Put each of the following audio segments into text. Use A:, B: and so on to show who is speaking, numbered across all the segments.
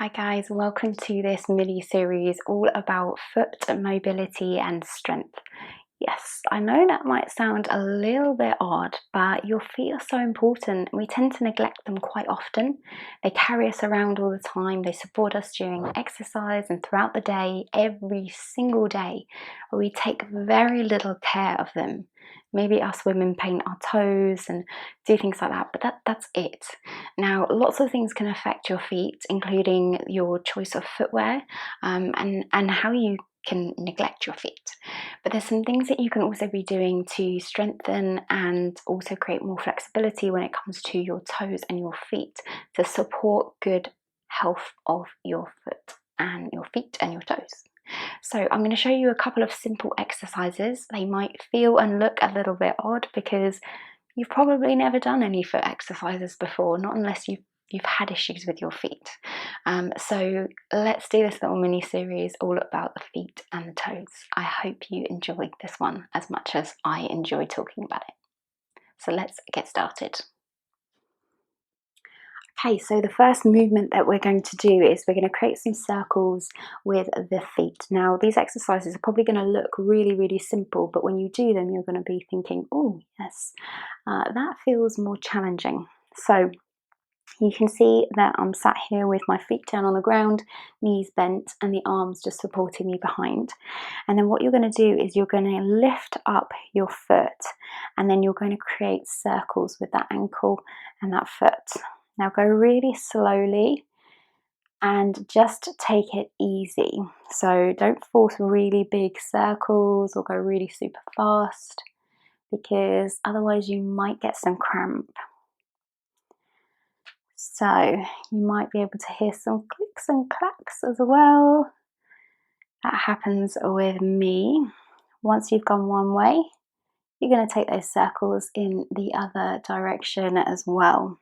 A: Hi guys, welcome to this mini series all about foot mobility and strength. Yes, I know that might sound a little bit odd, but your feet are so important. We tend to neglect them quite often. They carry us around all the time, they support us during exercise and throughout the day, every single day. But we take very little care of them. Maybe us women paint our toes and do things like that, but that's it. Now, lots of things can affect your feet, including your choice of footwear and how you can neglect your feet. But there's some things that you can also be doing to strengthen and also create more flexibility when it comes to your toes and your feet to support good health of your foot and your feet and your toes. So I'm going to show you a couple of simple exercises. They might feel and look a little bit odd because you've probably never done any foot exercises before, not unless you've had issues with your feet. So let's do this little mini series all about the feet and the toes. I hope you enjoyed this one as much as I enjoy talking about it. So let's get started. Okay, so the first movement that we're going to do is we're going to create some circles with the feet. Now, these exercises are probably going to look really, really simple, but when you do them, you're going to be thinking, oh, yes, that feels more challenging. So you can see that I'm sat here with my feet down on the ground, knees bent, and the arms just supporting me behind. And then what you're going to do is you're going to lift up your foot, and then you're going to create circles with that ankle and that foot. Now go really slowly and just take it easy. So don't force really big circles or go really super fast, because otherwise you might get some cramp. So you might be able to hear some clicks and clacks as well. That happens with me. Once you've gone one way, you're going to take those circles in the other direction as well.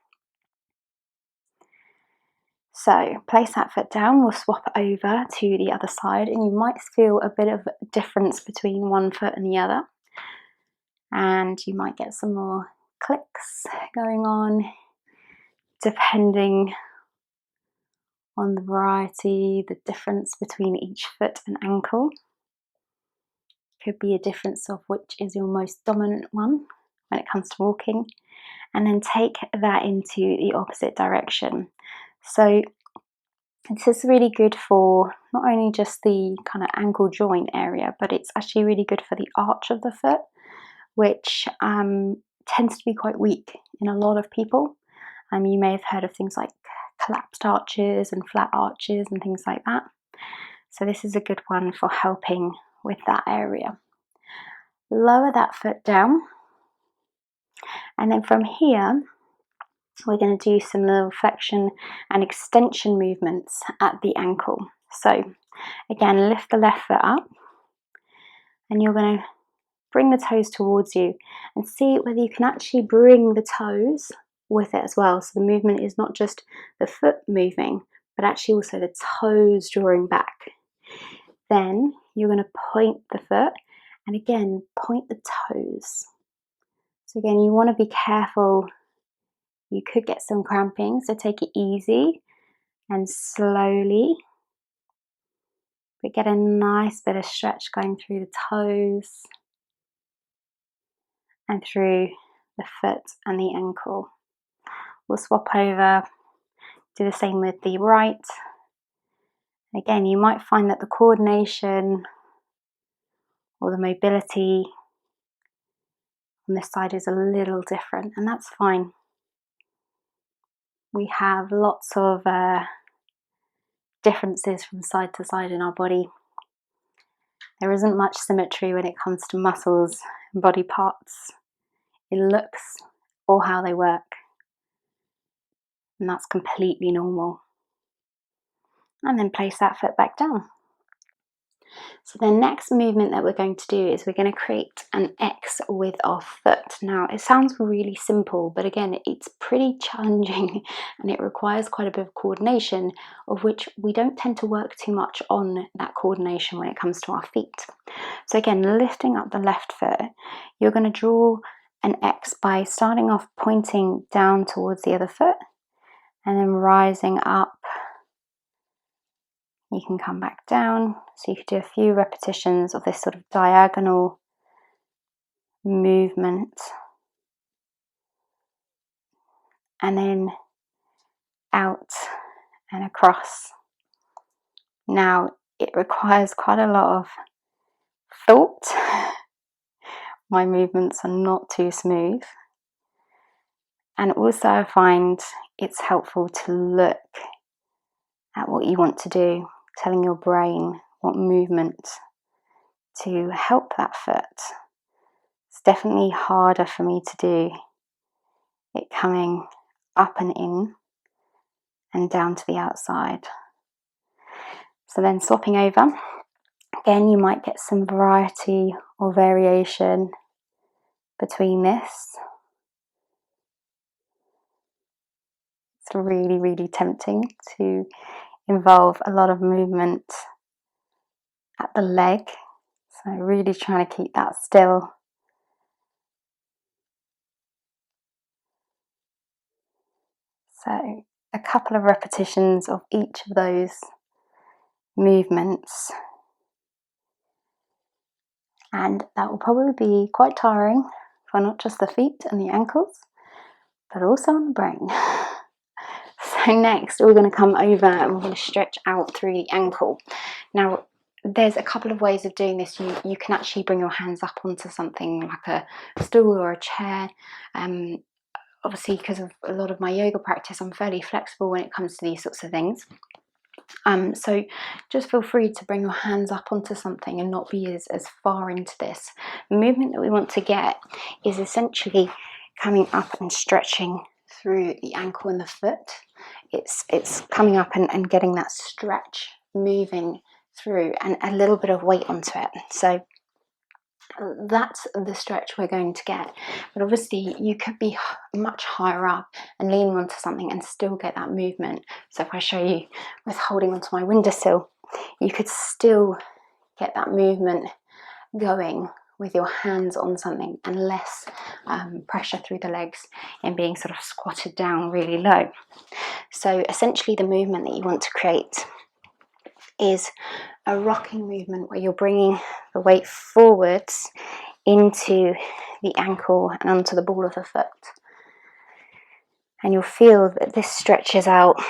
A: So place that foot down, we'll swap over to the other side, and you might feel a bit of difference between one foot and the other. And you might get some more clicks going on, depending on the variety, the difference between each foot and ankle. Could be a difference of which is your most dominant one when it comes to walking. And then take that into the opposite direction. So this is really good for not only just the kind of ankle joint area, but it's actually really good for the arch of the foot, which tends to be quite weak in a lot of people. You may have heard of things like collapsed arches and flat arches and things like that. So this is a good one for helping with that area. Lower that foot down, and then from here we're going to do some little flexion and extension movements at the ankle. So again, lift the left foot up, and you're going to bring the toes towards you and see whether you can actually bring the toes with it as well. So the movement is not just the foot moving, but actually also the toes drawing back. Then you're going to point the foot, and again, point the toes. So again, you want to be careful. You could get some cramping, so take it easy and slowly, but get a nice bit of stretch going through the toes and through the foot and the ankle. We'll swap over, do the same with the right. Again, you might find that the coordination or the mobility on this side is a little different, and that's fine. We have lots of differences from side to side in our body. There isn't much symmetry when it comes to muscles and body parts in looks or how they work, and that's completely normal. And then place that foot back down. So the next movement that we're going to do is we're going to create an X with our foot. Now it sounds really simple, but again, it's pretty challenging and it requires quite a bit of coordination, of which we don't tend to work too much on that coordination when it comes to our feet. So again, lifting up the left foot, you're going to draw an X by starting off pointing down towards the other foot and then rising up You can come back down, so you could do a few repetitions of this sort of diagonal movement, and then out and across. Now, it requires quite a lot of thought. My movements are not too smooth. And also I find it's helpful to look at what you want to do, telling your brain what movement to help that foot. It's definitely harder for me to do it coming up and in and down to the outside. So then swapping over, again you might get some variety or variation between this. It's really tempting to involve a lot of movement at the leg, so really trying to keep that still. So a couple of repetitions of each of those movements, and that will probably be quite tiring for not just the feet and the ankles, but also on the brain. So next we're going to come over and we're going to stretch out through the ankle. Now there's a couple of ways of doing this. You can actually bring your hands up onto something like a stool or a chair. Obviously, because of a lot of my yoga practice, I'm fairly flexible when it comes to these sorts of things. So just feel free to bring your hands up onto something and not be as far into this. The movement that we want to get is essentially coming up and stretching through the ankle and the foot. It's coming up and getting that stretch moving through and a little bit of weight onto it. So that's the stretch we're going to get. But obviously you could be much higher up and leaning onto something and still get that movement. So if I show you with holding onto my windowsill, you could still get that movement going with your hands on something and less pressure through the legs and being sort of squatted down really low. So essentially the movement that you want to create is a rocking movement where you're bringing the weight forwards into the ankle and onto the ball of the foot. And you'll feel that this stretches out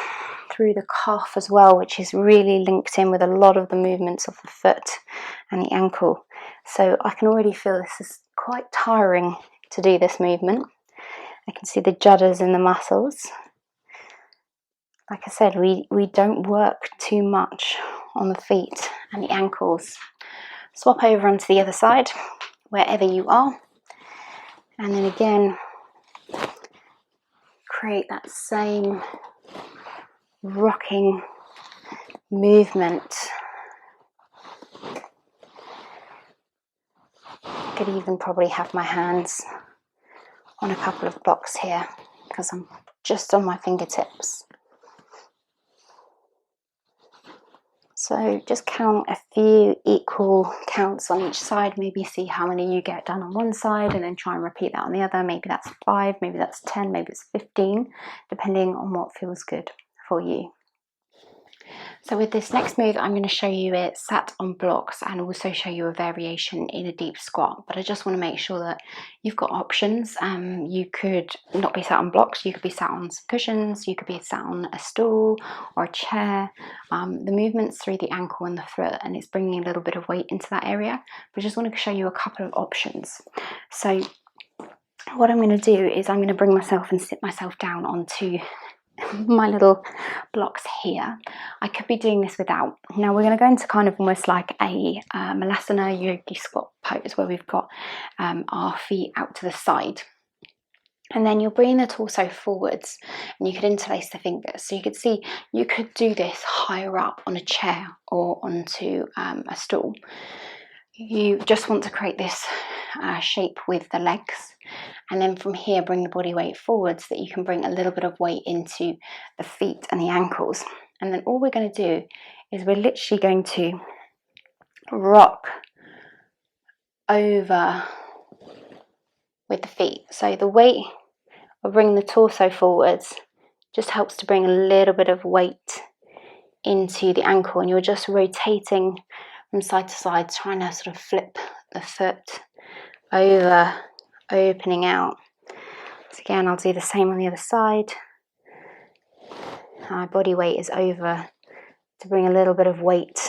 A: through the calf as well, which is really linked in with a lot of the movements of the foot and the ankle. So I can already feel this is quite tiring to do this movement. I can see the judders in the muscles. Like I said, we don't work too much on the feet and the ankles. Swap over onto the other side, wherever you are. And then again, create that same rocking movement. I could even probably have my hands on a couple of blocks here because I'm just on my fingertips. So just count a few equal counts on each side, maybe see how many you get done on one side and then try and repeat that on the other. Maybe that's 5, maybe that's 10, maybe it's 15, depending on what feels good for you. So with this next move, I'm going to show you it sat on blocks and also show you a variation in a deep squat. But I just want to make sure that you've got options. You could not be sat on blocks, you could be sat on some cushions, you could be sat on a stool or a chair. The movement's through the ankle and the foot and it's bringing a little bit of weight into that area. But I just want to show you a couple of options. So what I'm going to do is I'm going to bring myself and sit myself down onto my little blocks here. I could be doing this without. Now we're going to go into kind of almost like a Malasana yogi squat pose where we've got our feet out to the side. And then you'll bring the torso forwards and you could interlace the fingers. So you could see you could do this higher up on a chair or onto a stool. You just want to create this shape with the legs, and then from here bring the body weight forward so that you can bring a little bit of weight into the feet and the ankles. And then all we're going to do is we're literally going to rock over with the feet. So the weight of bringing the torso forwards just helps to bring a little bit of weight into the ankle, and you're just rotating from side to side, trying to sort of flip the foot over, opening out. So again, I'll do the same on the other side. My body weight is over to bring a little bit of weight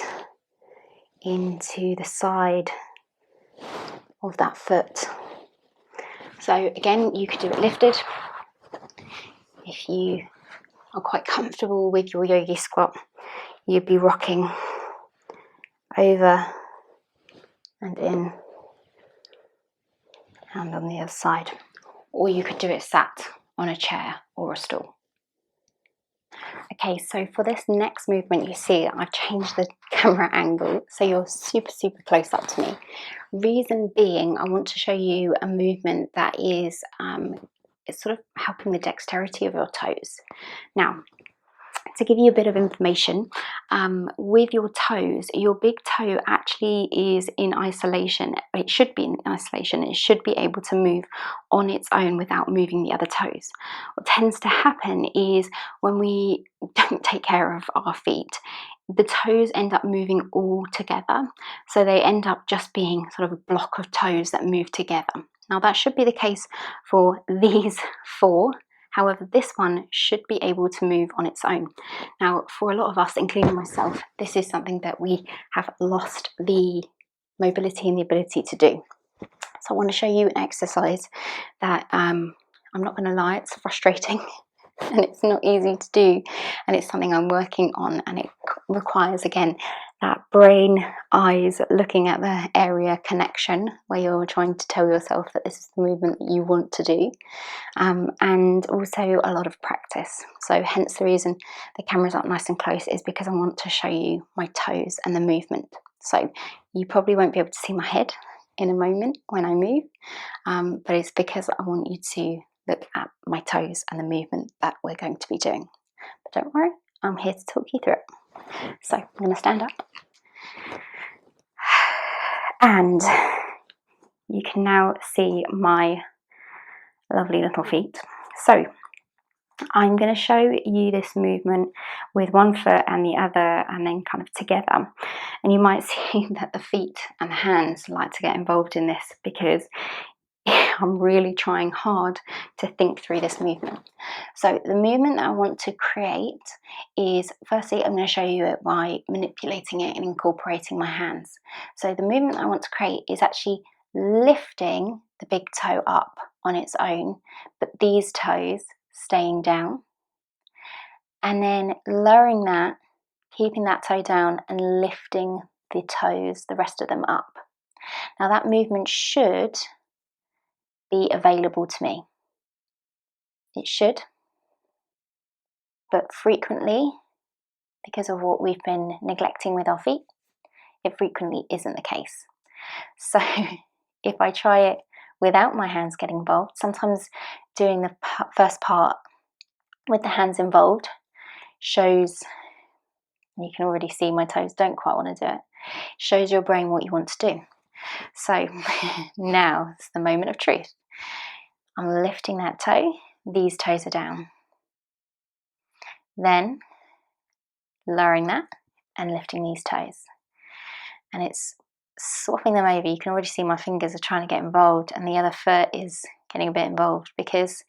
A: into the side of that foot. So again, you could do it lifted. If you are quite comfortable with your yogi squat, you'd be rocking over and in and on the other side. Or you could do it sat on a chair or a stool. Okay, so for this next movement, you see I've changed the camera angle so you're super close up to me. Reason being, I want to show you a movement that is it's sort of helping the dexterity of your toes. Now, to give you a bit of information, with your toes, your big toe actually is in isolation. It should be in isolation. It should be able to move on its own without moving the other toes. What tends to happen is when we don't take care of our feet, the toes end up moving all together. So they end up just being sort of a block of toes that move together. Now that should be the case for these four. However, this one should be able to move on its own. Now, for a lot of us, including myself, this is something that we have lost the mobility and the ability to do. So I want to show you an exercise that, I'm not going to lie, it's frustrating and it's not easy to do, and it's something I'm working on, and it requires, again, that brain eyes looking at the area connection where you're trying to tell yourself that this is the movement that you want to do, and also a lot of practice. So hence the reason the camera's up nice and close is because I want to show you my toes and the movement. So you probably won't be able to see my head in a moment when I move, but it's because I want you to look at my toes and the movement that we're going to be doing. But don't worry, I'm here to talk you through it. So I'm going to stand up, and you can now see my lovely little feet. So I'm going to show you this movement with one foot and the other, and then kind of together. And you might see that the feet and the hands like to get involved in this, because I'm really trying hard to think through this movement. So the movement that I want to create is, firstly, I'm going to show you it by manipulating it and incorporating my hands. So the movement I want to create is actually lifting the big toe up on its own, but these toes staying down, and then lowering that, keeping that toe down and lifting the toes, the rest of them, up. Now that movement should be available to me. It should, but frequently, because of what we've been neglecting with our feet, it frequently isn't the case. So if I try it without my hands getting involved, sometimes doing the first part with the hands involved shows, you can already see my toes don't quite want to do it, shows your brain what you want to do. So now it's the moment of truth. I'm lifting that toe, these toes are down. Then lowering that and lifting these toes. And it's swapping them over. You can already see my fingers are trying to get involved, and the other foot is getting a bit involved, because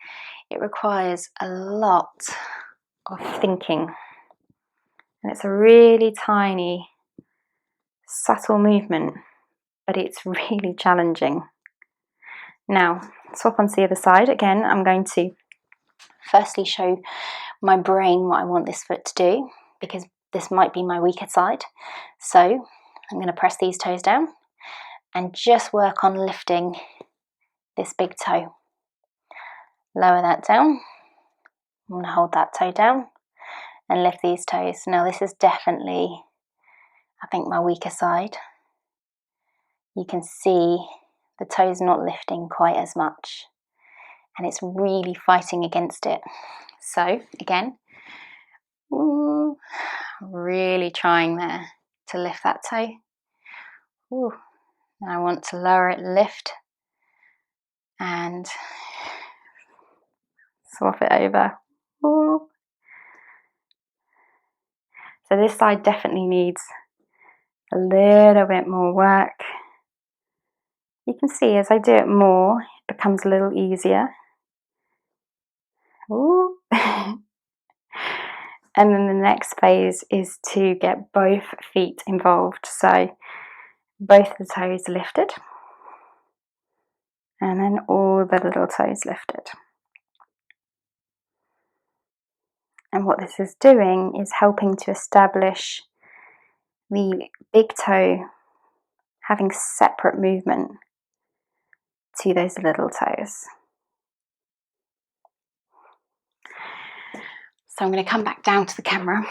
A: it requires a lot of thinking. And it's a really tiny, subtle movement, but it's really challenging. Now, swap onto the other side. Again, I'm going to firstly show my brain what I want this foot to do, because this might be my weaker side. So I'm going to press these toes down and just work on lifting this big toe. Lower that down. I'm going to hold that toe down and lift these toes. Now this is definitely, I think, my weaker side. You can see the toes not lifting quite as much, and it's really fighting against it. So again, really trying there to lift that toe. Ooh. And I want to lower it, lift, and swap it over. Ooh. So this side definitely needs a little bit more work. You can see as I do it more, it becomes a little easier. Ooh. And then the next phase is to get both feet involved. So both the toes lifted, and then all the little toes lifted. And what this is doing is helping to establish the big toe having separate movement to those little toes. So I'm going to come back down to the camera,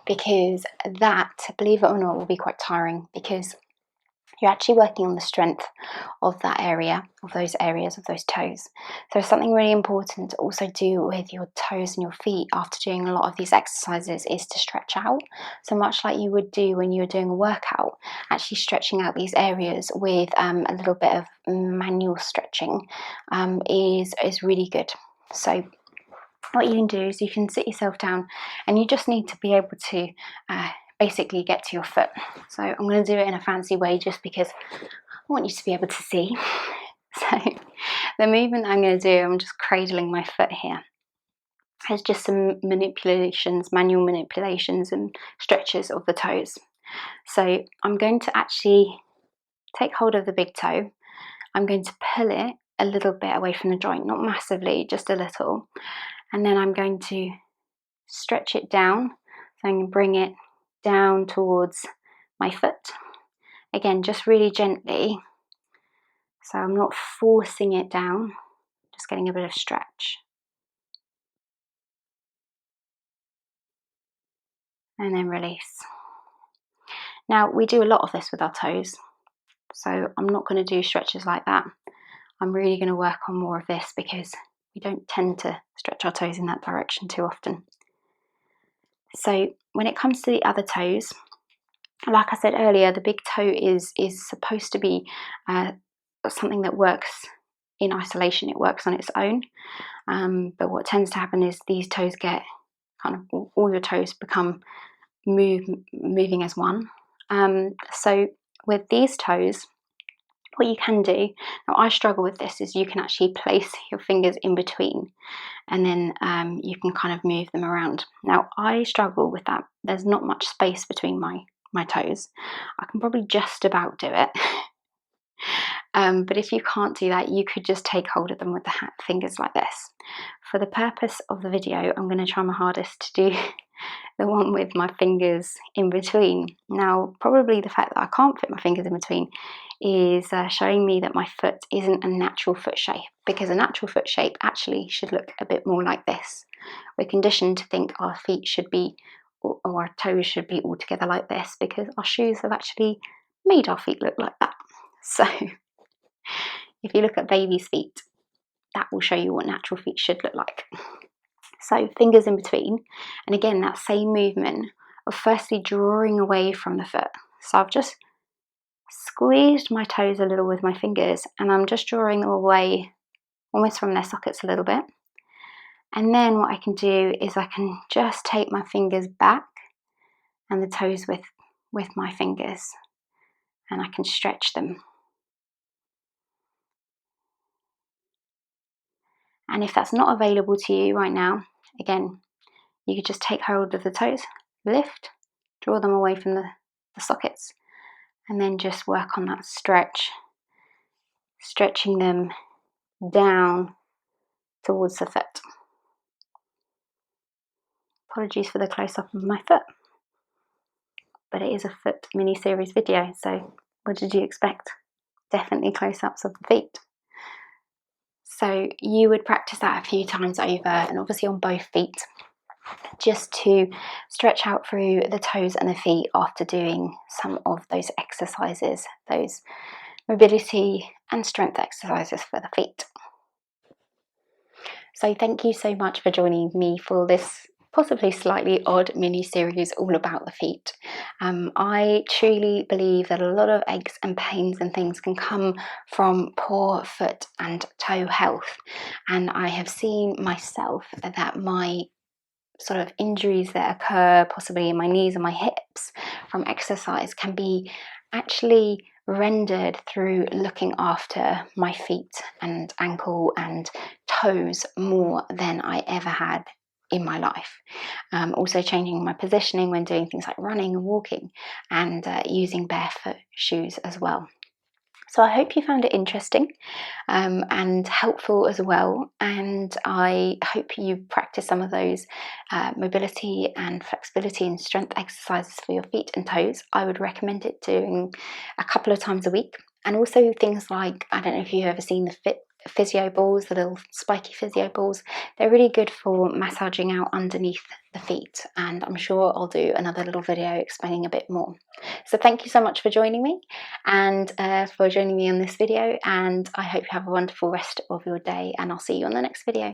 A: because that, believe it or not, will be quite tiring, because you're actually working on the strength of that area, of those areas, of those toes. So something really important to also do with your toes and your feet after doing a lot of these exercises is to stretch out. So much like you would do when you're doing a workout, actually stretching out these areas with a little bit of manual stretching is really good. So what you can do is you can sit yourself down, and you just need to be able to basically get to your foot. So I'm going to do it in a fancy way just because I want you to be able to see. So the movement I'm going to do, I'm just cradling my foot here. There's just some manipulations, manual manipulations and stretches of the toes. So I'm going to actually take hold of the big toe. I'm going to pull it a little bit away from the joint, not massively, just a little. And then I'm going to stretch it down. So I'm going to bring it down towards my foot. Again, just really gently. So I'm not forcing it down, just getting a bit of stretch. And then release. Now, we do a lot of this with our toes, so I'm not going to do stretches like that. I'm really going to work on more of this because we don't tend to stretch our toes in that direction too often. So when it comes to the other toes, like I said earlier, the big toe is supposed to be something that works in isolation. It works on its own. But what tends to happen is these toes get kind of, all your toes become moving as one. So with these toes, what you can do, now I struggle with this, is you can actually place your fingers in between, and then you can kind of move them around. Now I struggle with that. There's not much space between my toes. I can probably just about do it. But if you can't do that, you could just take hold of them with the fingers like this. For the purpose of the video, I'm going to try my hardest to do the one with my fingers in between. Now, probably the fact that I can't fit my fingers in between is showing me that my foot isn't a natural foot shape, because a natural foot shape actually should look a bit more like this. We're conditioned to think our feet should be, or our toes should be all together like this, because our shoes have actually made our feet look like that. So if you look at baby's feet, that will show you what natural feet should look like. So fingers in between, and again that same movement of firstly drawing away from the foot. So I've just squeezed my toes a little with my fingers, and I'm just drawing them away almost from their sockets a little bit. And then what I can do is I can just take my fingers back and the toes with my fingers, and I can stretch them. And if that's not available to you right now, again, you could just take hold of the toes, lift, draw them away from the sockets, and then just work on that stretch, stretching them down towards the foot. Apologies for the close-up of my foot, but it is a foot mini-series video, so what did you expect? Definitely close-ups of the feet. So you would practice that a few times over, and obviously on both feet, just to stretch out through the toes and the feet after doing some of those exercises, those mobility and strength exercises for the feet. So thank you so much for joining me for this possibly slightly odd mini-series all about the feet. I truly believe that a lot of aches and pains and things can come from poor foot and toe health, and I have seen myself that my sort of injuries that occur possibly in my knees and my hips from exercise can be actually rendered through looking after my feet and ankle and toes more than I ever had in my life. Also changing my positioning when doing things like running and walking, and using barefoot shoes as well. So I hope you found it interesting and helpful as well. And I hope you practice some of those mobility and flexibility and strength exercises for your feet and toes. I would recommend it doing a couple of times a week. And also things like, I don't know if you've ever seen the physio balls, the little spiky physio balls. They're really good for massaging out underneath the feet, and I'm sure I'll do another little video explaining a bit more. So thank you so much for joining me and for joining me on this video, and I hope you have a wonderful rest of your day, and I'll see you on the next video.